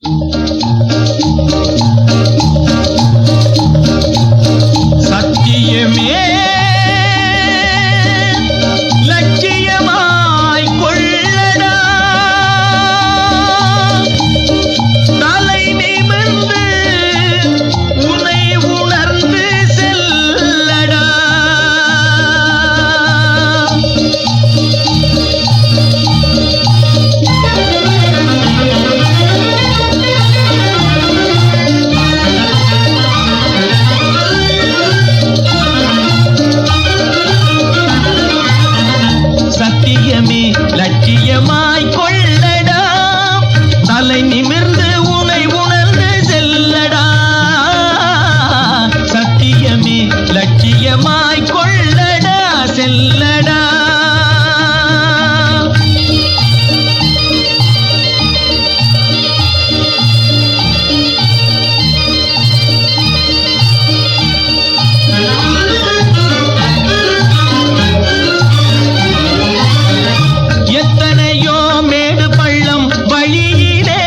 சத்தியமே லட்சியமாய் கொள்ளடா, தலை நிமிர்ந்து உன்னை உணர்ந்து செல்லடா. சத்தியமே லட்சியமாய் கொள்ளடா, தலை நிமிர்ந்து உன்னை உணர்ந்து செல்லடா. சத்தியமே லட்சியமாய் கொள்ளடா, செல்லடா. எத்தனையோ மேடு பள்ளம் வழியிலே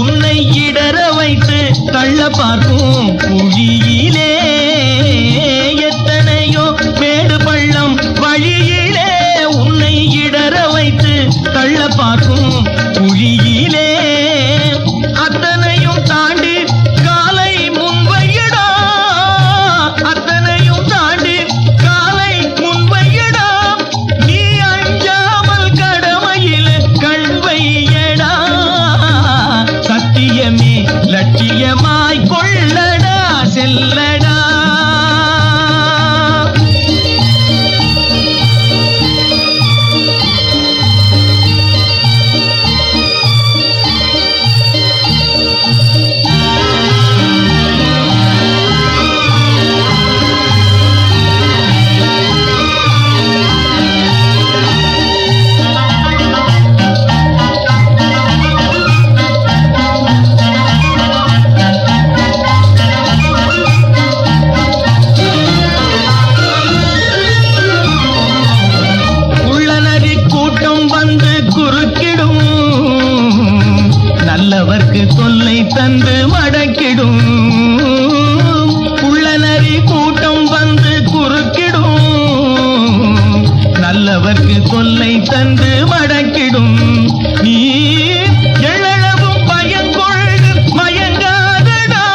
உன்னை இடற வைத்து தள்ள பார்க்கும் குழியிலே. எத்தனையோ மேடு பள்ளம் வழியிலே உன்னை இடற வைத்து தள்ள பார்க்கும் குழியிலே. அத்தனையும் தாண்டி காலை முன்வையடா, அத்தனையும் தாண்டி காலை முன்வையடா. நீ அஞ்சாமல் கடமையில் கண் வையடா. சத்தியமே லட்சியமாய் கொள்ளடா, செல்லடா. குறுக்கிடும் நல்லவர்க்கு தொல்லை தந்து மடக்கிடும். உள்ளநரி கூட்டம் வந்து குறுக்கிடும் நல்லவர்க்கு தொல்லை தந்து மடக்கிடும். நீ எழவும் பயங்கொள்டு மயங்காதடா,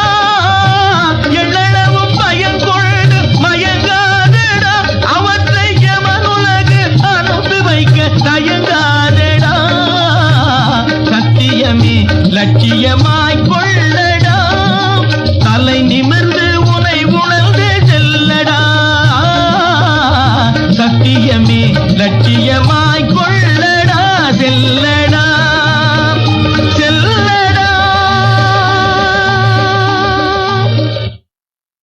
எழவும் பயங்கொள்டு மயங்காதடா. அவற்றை எமனுலகு அனுப்பி வைக்க தயங்காதடா. சத்தியமே லட்சியமாய் கொள்